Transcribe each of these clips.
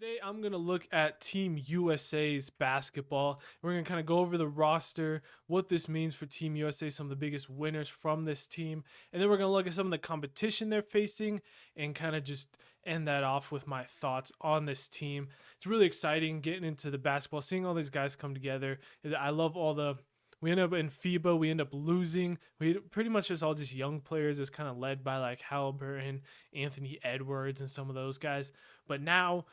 Today, I'm going to look at Team USA's basketball. We're going to kind of go over the roster, what this means for Team USA, some of the biggest winners from this team. And then we're going to look at some of the competition they're facing and kind of just end that off with my thoughts on this team. It's really exciting getting into the basketball, seeing all these guys come together. I love all the. We end up in FIBA, we end up losing. We pretty much just all just young players. It's kind of led by like Halliburton, Anthony Edwards, and some of those guys. But now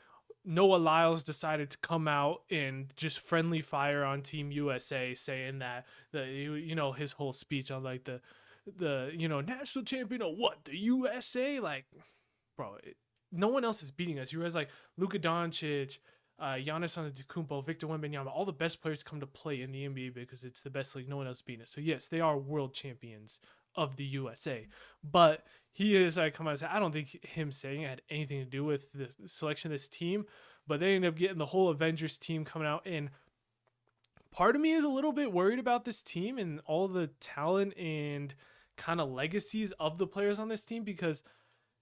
Noah Lyles decided to come out and just friendly fire on Team USA, saying that his whole speech on like the national champion of what, the USA, like, bro, no one else is beating us. You guys like Luka Doncic, Giannis Antetokounmpo, Victor Wembanyama, all the best players come to play in the NBA because it's the best league. No one else is beating us. So yes, they are world champions of the USA, but he is like, come on, I don't think him saying it had anything to do with the selection of this team, but they ended up getting the whole Avengers team coming out. And part of me is a little bit worried about this team and all the talent and kind of legacies of the players on this team, because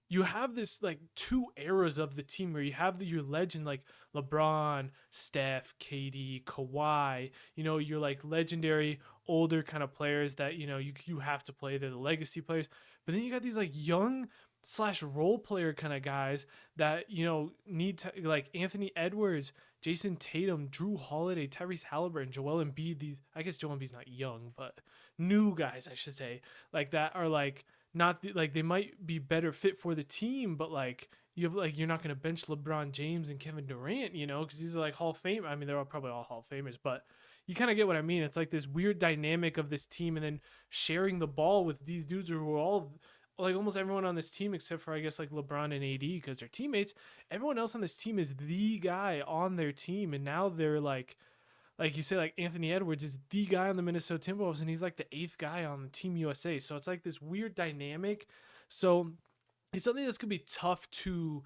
you have this like two eras of the team where you have your legend like LeBron, Steph, KD, Kawhi, your like legendary older kind of players that, you have to play. They're the legacy players. But then you got these like young slash role player kind of guys that, need to, like Anthony Edwards, Jason Tatum, Drew Holiday, Tyrese Halliburton, Joel Embiid. These, I guess Joel Embiid's not young, but new guys, I should say, like that are like, not like they might be better fit for the team, but like you're not going to bench LeBron James and Kevin Durant, because these are like Hall of Fame. I mean, they're probably all Hall of Famers, but you kind of get what I mean. It's like this weird dynamic of this team, and then sharing the ball with these dudes who are all like almost everyone on this team except for I guess like LeBron and AD because they're teammates. Everyone else on this team is the guy on their team, and now they're like you say, like Anthony Edwards is the guy on the Minnesota Timberwolves, and he's like the eighth guy on Team USA. So it's like this weird dynamic. So it's something that's gonna be tough to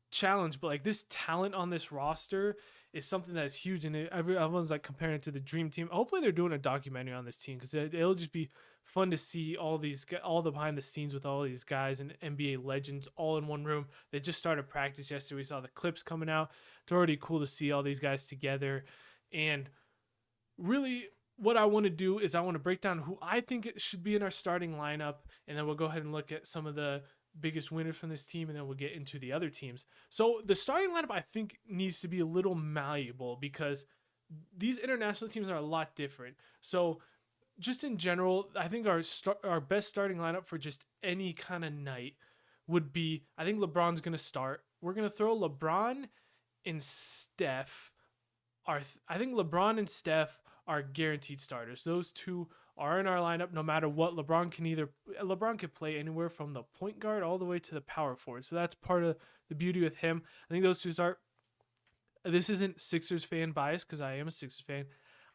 challenge, but like this talent on this roster is something that's huge, and everyone's like comparing it to the dream team. Hopefully, they're doing a documentary on this team because it'll just be fun to see all the behind the scenes with all these guys and NBA legends all in one room. They just started practice yesterday. We saw the clips coming out. It's already cool to see all these guys together. And really, what I want to do is I want to break down who I think it should be in our starting lineup, and then we'll go ahead and look at some of the biggest winners from this team, and then we'll get into the other teams. So the starting lineup, I think, needs to be a little malleable because these international teams are a lot different. So just in general, I think our best starting lineup for just any kind of night would be, I think LeBron's going to start. We're going to throw LeBron and Steph. I think LeBron and Steph are guaranteed starters. Those two are in our lineup no matter what. LeBron could play anywhere from the point guard all the way to the power forward. So that's part of the beauty with him. I think those two start. This isn't Sixers fan bias because I am a Sixers fan.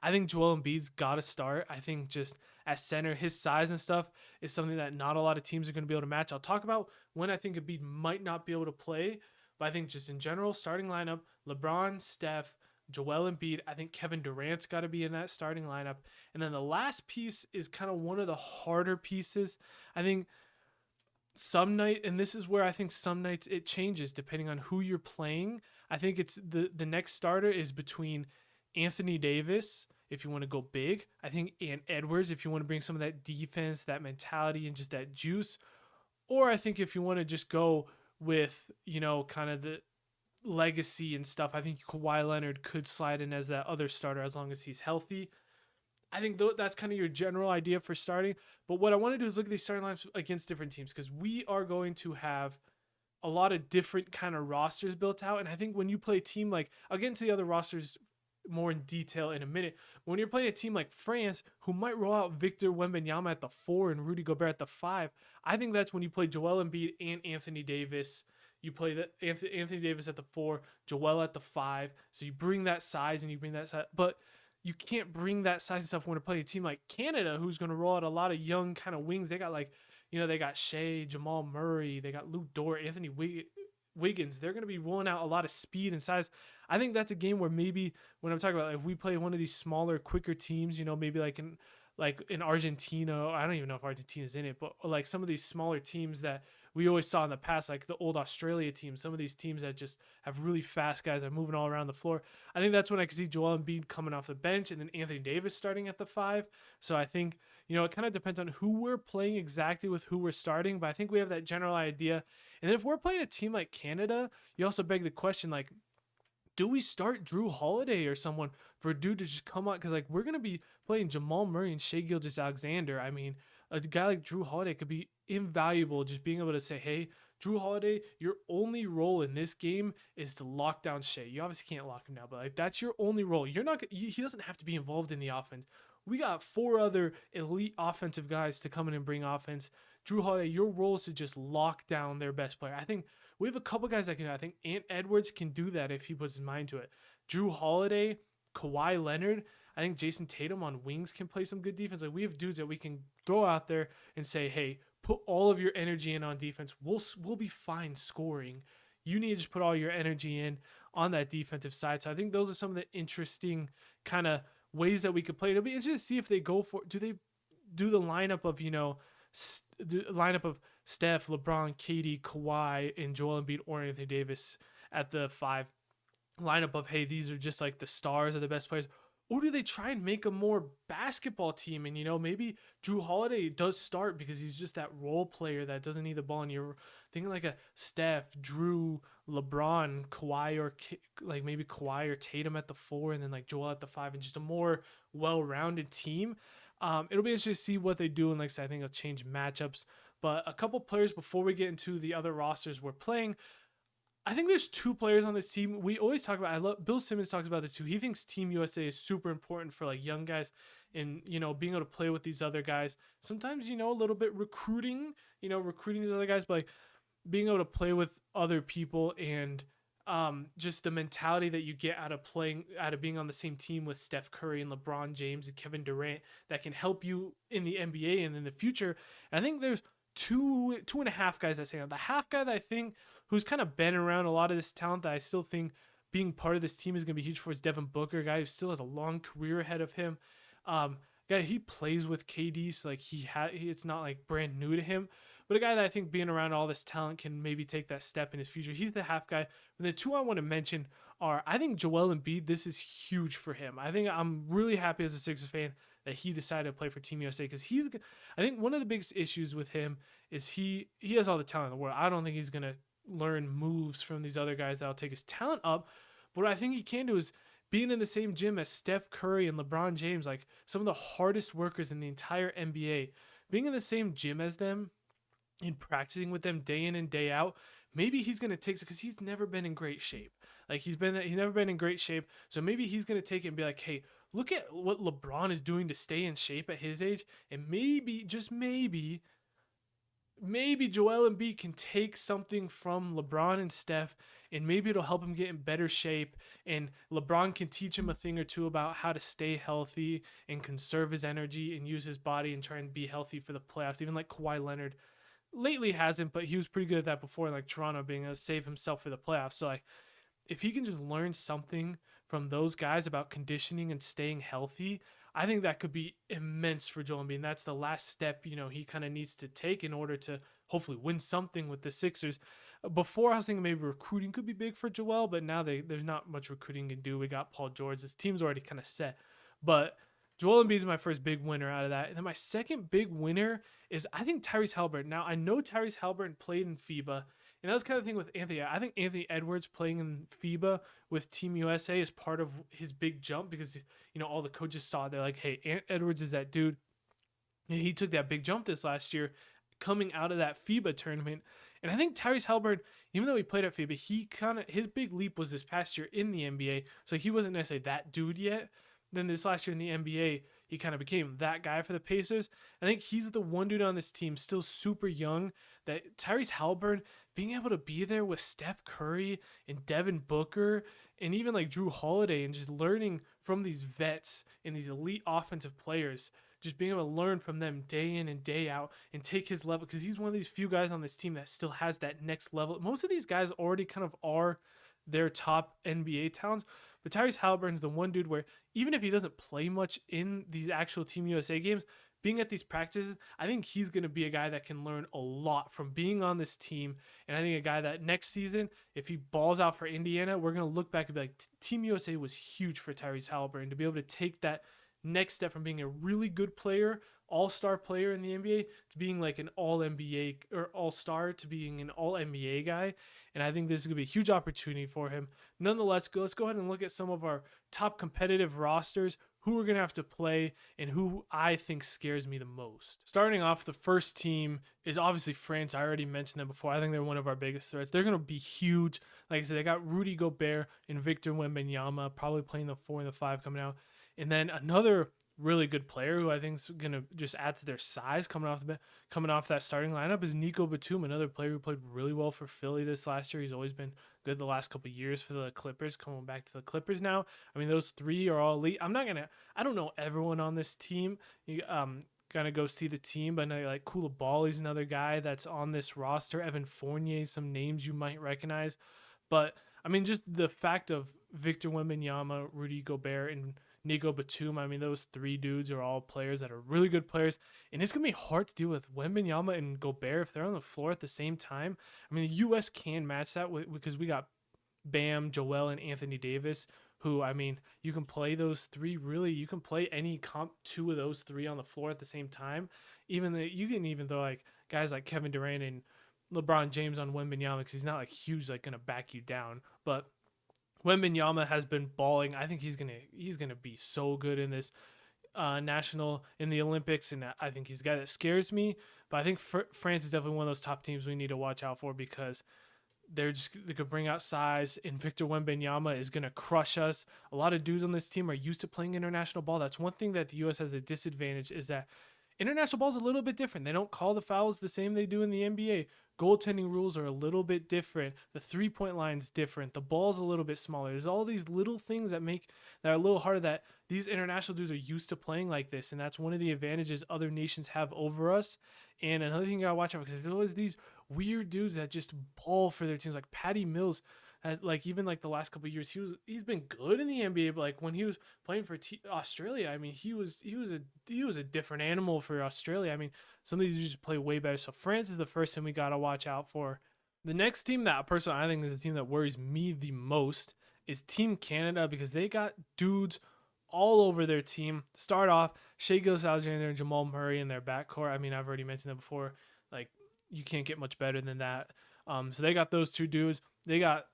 I think Joel Embiid's got to start. I think just at center, his size and stuff is something that not a lot of teams are going to be able to match. I'll talk about when I think Embiid might not be able to play, but I think just in general, starting lineup, LeBron, Steph, Joel Embiid. I think Kevin Durant's got to be in that starting lineup. And then the last piece is kind of one of the harder pieces. I think some night, and this is where I think some nights it changes depending on who you're playing. I think it's the next starter is between Anthony Davis, if you want to go big. I think and Edwards, if you want to bring some of that defense, that mentality, and just that juice. Or I think if you want to just go with, kind of the legacy and stuff, I think Kawhi Leonard could slide in as that other starter as long as he's healthy. I think that's kind of your general idea for starting. But what I want to do is look at these starting lineups against different teams because we are going to have a lot of different kind of rosters built out. And I think when you play a team like, I'll get into the other rosters more in detail in a minute. When you're playing a team like France, who might roll out Victor Wembanyama at the 4 and Rudy Gobert at the 5, I think that's when you play Joel Embiid and Anthony Davis. You play Anthony Davis at the 4, Joel at the 5. So you bring that size and you bring that size. But you can't bring that size and stuff when you're playing a team like Canada, who's going to roll out a lot of young kind of wings. They got they got Shea, Jamal Murray. They got Luke Dort, Anthony Wiggins. They're going to be rolling out a lot of speed and size. I think that's a game where maybe when I'm talking about if we play one of these smaller, quicker teams, maybe like in Argentina, I don't even know if Argentina's in it, but like some of these smaller teams that we always saw in the past, like the old Australia teams, some of these teams that just have really fast guys that are moving all around the floor. I think that's when I can see Joel Embiid coming off the bench and then Anthony Davis starting at the 5. So I think, it kind of depends on who we're playing exactly with who we're starting, but I think we have that general idea. And then if we're playing a team like Canada, you also beg the question, like, do we start Drew Holiday or someone for a dude to just come out? Because like we're gonna be playing Jamal Murray and Shai Gilgeous-Alexander. I mean, a guy like Drew Holiday could be invaluable. Just being able to say, "Hey, Drew Holiday, your only role in this game is to lock down Shai. You obviously can't lock him down, but like that's your only role. You're not. He doesn't have to be involved in the offense. We got 4 other elite offensive guys to come in and bring offense. Drew Holiday, your role is to just lock down their best player. I think we have a couple guys that can. I think Ant Edwards can do that if he puts his mind to it. Drew Holiday, Kawhi Leonard. I think Jason Tatum on wings can play some good defense. Like we have dudes that we can throw out there and say, hey, put all of your energy in on defense. We'll be fine scoring. You need to just put all your energy in on that defensive side. So I think those are some of the interesting kind of ways that we could play. It'll be interesting to see if they go for. Do they do the lineup of the lineup of Steph, LeBron, KD, Kawhi, and Joel Embiid or Anthony Davis at the 5 lineup of, hey, these are just like the stars of the best players? Or do they try and make a more basketball team? And, maybe Drew Holiday does start because he's just that role player that doesn't need the ball. And you're thinking like a Steph, Drew, LeBron, Kawhi, or like maybe Kawhi or Tatum at the 4, and then like Joel at the 5, and just a more well-rounded team. It'll be interesting to see what they do. And like I said, I think it'll change matchups. But a couple players before we get into the other rosters we're playing, I think there's 2 players on this team. We always talk about, Bill Simmons talks about this too. He thinks Team USA is super important for like young guys and, being able to play with these other guys. Sometimes, a little bit recruiting these other guys, but like being able to play with other people and just the mentality that you get out of being on the same team with Steph Curry and LeBron James and Kevin Durant that can help you in the NBA and in the future. And I think there's two and a half guys that say that. The half guy that I think who's kind of been around a lot of this talent that I still think being part of this team is going to be huge for is Devin Booker, a guy who still has a long career ahead of him. Guy, he plays with KD, so like it's not like brand new to him. But a guy that I think being around all this talent can maybe take that step in his future. He's the half guy. And the 2 I want to mention are, I think Joel Embiid, this is huge for him. I think I'm really happy as a Sixers fan that he decided to play for Team USA because I think one of the biggest issues with him is he has all the talent in the world. I don't think he's going to learn moves from these other guys that'll take his talent up. But what I think he can do is being in the same gym as Steph Curry and LeBron James, like some of the hardest workers in the entire NBA, being in the same gym as them and practicing with them day in and day out, maybe he's going to take it because he's never been in great shape. Like he's never been in great shape. So maybe he's going to take it and be like, hey, look at what LeBron is doing to stay in shape at his age. And maybe, just maybe Joel Embiid can take something from LeBron and Steph, and maybe it'll help him get in better shape. And LeBron can teach him a thing or two about how to stay healthy and conserve his energy and use his body and try and be healthy for the playoffs. Even like Kawhi Leonard lately hasn't, but he was pretty good at that before, like Toronto, being able to save himself for the playoffs. So like, if he can just learn something from those guys about conditioning and staying healthy, I think that could be immense for Joel Embiid. And that's the last step, he kind of needs to take in order to hopefully win something with the Sixers. Before I was thinking maybe recruiting could be big for Joel, but now there's not much recruiting to do. We got Paul George. This team's already kind of set. But Joel Embiid is my first big winner out of that. And then my second big winner is, I think, Tyrese Haliburton. Now, I know Tyrese Haliburton played in FIBA, and that was kind of the thing with Anthony. I think Anthony Edwards playing in FIBA with Team USA is part of his big jump because, all the coaches saw it. They're like, hey, Edwards is that dude. And he took that big jump this last year coming out of that FIBA tournament. And I think Tyrese Haliburton, even though he played at FIBA, his big leap was this past year in the NBA. So he wasn't necessarily that dude yet. Then this last year in the NBA, he kind of became that guy for the Pacers. I think he's the one dude on this team, still super young, that Tyrese Haliburton, being able to be there with Steph Curry and Devin Booker and even like Drew Holiday and just learning from these vets and these elite offensive players, just being able to learn from them day in and day out and take his level, because he's one of these few guys on this team that still has that next level. Most of these guys already kind of are their top NBA talents, but Tyrese Haliburton's the one dude where even if he doesn't play much in these actual Team USA games, being at these practices, I think he's going to be a guy that can learn a lot from being on this team. And I think a guy that next season, if he balls out for Indiana, we're going to look back and be like, Team USA was huge for Tyrese Halliburton to be able to take that next step from being a really good player, all-star player in the NBA, to being like an all-NBA or all-star to being an all-NBA guy. And I think this is going to be a huge opportunity for him. Nonetheless, let's go ahead and look at some of our top competitive rosters, who we're going to have to play, and who I think scares me the most. Starting off, the first team is obviously France. I already mentioned them before. I think they're one of our biggest threats. They're going to be huge. Like I said, they got Rudy Gobert and Victor Wembanyama probably playing the 4 and the 5 coming out. And then another really good player who I think is going to just add to their size coming off that starting lineup is Nico Batum, another player who played really well for Philly this last year. He's always been good the last couple of years for the Clippers, coming back to the Clippers now. I mean, those three are all elite. I don't know everyone on this team. Gonna go see the team, but like Koulibaly's another guy that's on this roster. Evan Fournier, some names you might recognize. But I mean, just the fact of Victor Wembanyama, Rudy Gobert, and Nico Batum. I mean, those three dudes are all players that are really good players, and it's gonna be hard to deal with Wembanyama and Gobert if they're on the floor at the same time. I mean, the U.S. can match that because we got Bam, Joel, and Anthony Davis, who, I mean, you can play those three. Really, you can play any two of those three on the floor at the same time. You can even throw like guys like Kevin Durant and LeBron James on Wembanyama because he's not like huge, like gonna back you down, but Wembanyama has been balling. I think he's gonna be so good in this national in the Olympics, and I think he's a guy that scares me. But I think France is definitely one of those top teams we need to watch out for because they could bring out size, and Victor Wembanyama is gonna crush us. A lot of dudes on this team are used to playing international ball. That's one thing that the U.S. has a disadvantage is that international ball is a little bit different. They don't call the fouls the same they do in the NBA. Goaltending rules are a little bit different. The three-point line's different. The ball's a little bit smaller. There's all these little things that are a little harder that these international dudes are used to playing like this, and that's one of the advantages other nations have over us. And another thing you gotta watch out because there's always these weird dudes that just ball for their teams, like Patty Mills. Like even like the last couple of years, he's been good in the NBA, but like when he was playing for Australia, I mean he was a different animal for Australia. I mean some of these just play way better. So France is the first team we gotta watch out for. The next team that personally I think is the team that worries me the most is Team Canada because they got dudes all over their team. Start off, Shai Gilgeous-Alexander and Jamal Murray in their backcourt. I mean I've already mentioned that before. Like you can't get much better than that. So they got those two dudes. They got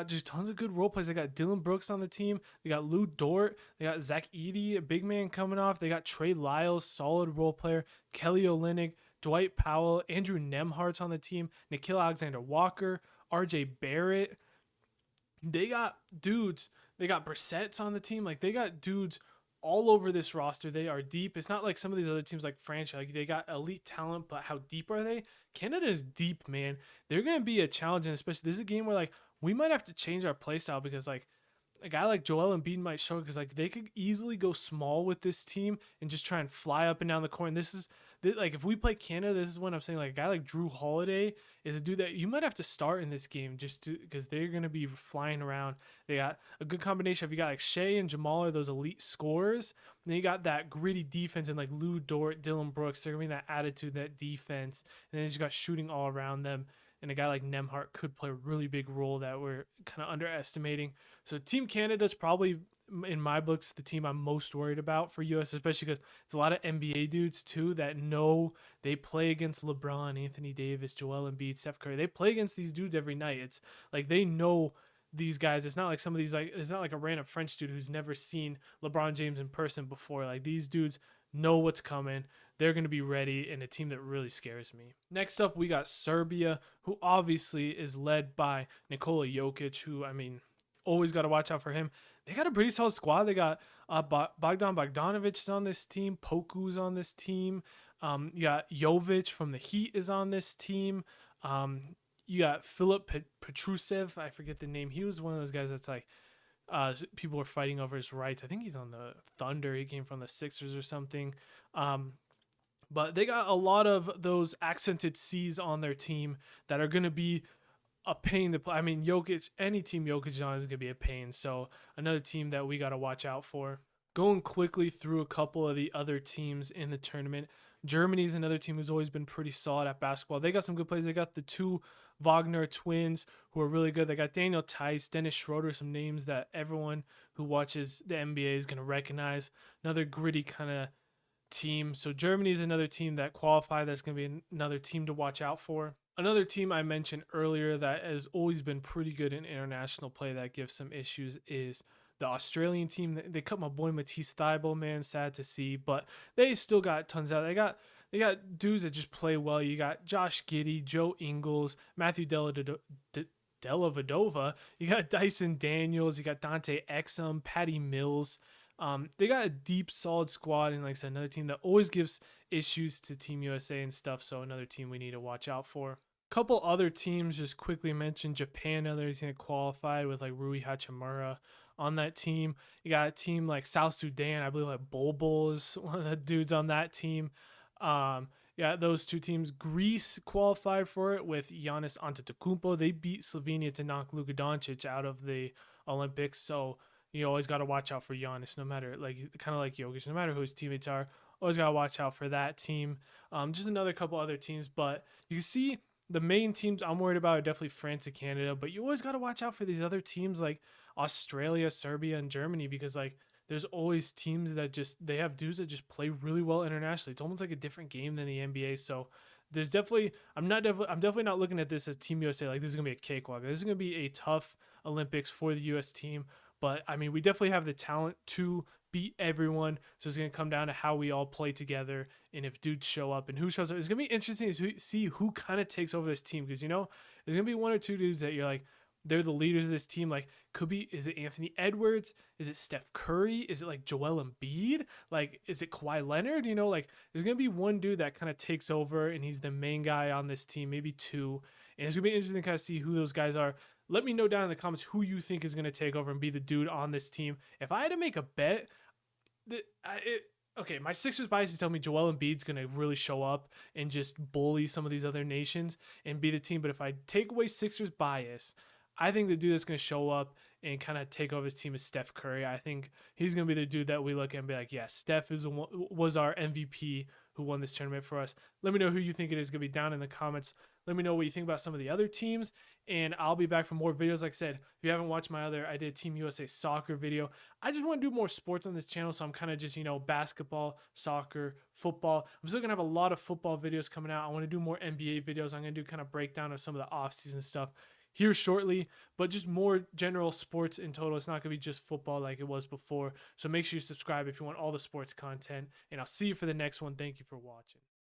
just tons of good role players. They got Dylan Brooks on the team. They got Lou Dort. They got Zach Edey, a big man coming off. They got Trey Lyles, solid role player. Kelly Olynyk, Dwight Powell, Andrew Nembhard's on the team. Nickeil Alexander-Walker, R.J. Barrett. They got dudes. They got Brissett's on the team. Like they got dudes all over this roster. They are deep. It's not like some of these other teams like France. Like they got elite talent, but how deep are they? Canada is deep, man. They're gonna be a challenge, and especially this is a game where like we might have to change our play style because like a guy like Joel Embiid might show because like they could easily go small with this team and just try and fly up and down the court. And like if we play Canada, this is what I'm saying. Like a guy like Drew Holiday is a dude that you might have to start in this game just because they're gonna be flying around. They got a good combination of you got like Shai and Jamal are those elite scorers. And then you got that gritty defense and like Lou Dort, Dylan Brooks. They're gonna be that attitude, that defense, and then you just got shooting all around them. And a guy like Nembhard could play a really big role that we're kind of underestimating. So Team Canada is probably, in my books, the team I'm most worried about for U.S., especially because it's a lot of NBA dudes, too, that know they play against LeBron, Anthony Davis, Joel Embiid, Steph Curry. They play against these dudes every night. It's like they know these guys. It's not like some of these, like, it's not like a random French dude who's never seen LeBron James in person before. Like, these dudes know what's coming. They're going to be ready, and a team that really scares me. Next up, we got Serbia, who obviously is led by Nikola Jokic, who, I mean, always got to watch out for him. They got a pretty solid squad. They got Bogdan Bogdanovic is on this team. Poku's on this team. You got Jovic from the Heat is on this team. You got Filip Petrusev. I forget the name. He was one of those guys that's like, people were fighting over his rights. I think he's on the Thunder. He came from the Sixers or something. But they got a lot of those accented C's on their team that are going to be a pain to play. I mean, Jokic, any team Jokic is on is going to be a pain. So another team that we got to watch out for. Going quickly through a couple of the other teams in the tournament. Germany's another team who's always been pretty solid at basketball. They got some good players. They got the two Wagner twins who are really good. They got Daniel Tice, Dennis Schroeder, some names that everyone who watches the NBA is going to recognize. Another gritty kind of team. So Germany's another team that qualified. That's going to be another team to watch out for. Another team I mentioned earlier that has always been pretty good in international play that gives some issues is the Australian team. They cut my boy Matisse Thybulle, man, sad to see, but they still got tons out. They got dudes that just play well. You got Josh Giddey, Joe Ingles, Matthew Dellavedova. You got Dyson Daniels. You got Dante Exum, Patty Mills. They got a deep, solid squad, and like I said, another team that always gives issues to Team USA and stuff. So another team we need to watch out for. Couple other teams just quickly mentioned Japan, another team that qualified with like Rui Hachimura on that team. You got a team like South Sudan, I believe like Bol Bol is one of the dudes on that team. Yeah, those two teams. Greece qualified for it with Giannis Antetokounmpo. They beat Slovenia to knock Luka Doncic out of the Olympics. So you always got to watch out for Giannis, no matter like kind of like Jokic, no matter who his teammates are. Always got to watch out for that team. Just another couple other teams, but you can see the main teams I'm worried about are definitely France and Canada, but you always got to watch out for these other teams like Australia, Serbia, and Germany because like there's always teams that just they have dudes that just play really well internationally. It's almost like a different game than the NBA. So there's definitely I'm definitely not looking at this as Team USA like this is gonna be a cakewalk. This is gonna be a tough Olympics for the US team. But I mean, we definitely have the talent to beat everyone. So it's gonna come down to how we all play together and if dudes show up and who shows up. It's gonna be interesting to see who kind of takes over this team because there's gonna be one or two dudes that you're like they're the leaders of this team. Like, could be is it Anthony Edwards? Is it Steph Curry? Is it like Joel Embiid? Like, is it Kawhi Leonard? Like there's gonna be one dude that kind of takes over and he's the main guy on this team, maybe two. And it's gonna be interesting to kind of see who those guys are. Let me know down in the comments who you think is going to take over and be the dude on this team. If I had to make a bet, okay, my Sixers bias is telling me Joel Embiid's going to really show up and just bully some of these other nations and be the team. But if I take away Sixers bias, I think the dude that's going to show up and kind of take over his team is Steph Curry. I think he's going to be the dude that we look at and be like, yeah, Steph was our MVP who won this tournament for us. Let me know who you think it is going to be down in the comments. Let me know what you think about some of the other teams, and I'll be back for more videos. Like I said, if you haven't watched my other, I did Team USA soccer video. I just want to do more sports on this channel, so I'm kind of just, basketball, soccer, football. I'm still going to have a lot of football videos coming out. I want to do more NBA videos. I'm going to do kind of breakdown of some of the off-season stuff here shortly, but just more general sports in total. It's not going to be just football like it was before. So make sure you subscribe if you want all the sports content, and I'll see you for the next one. Thank you for watching.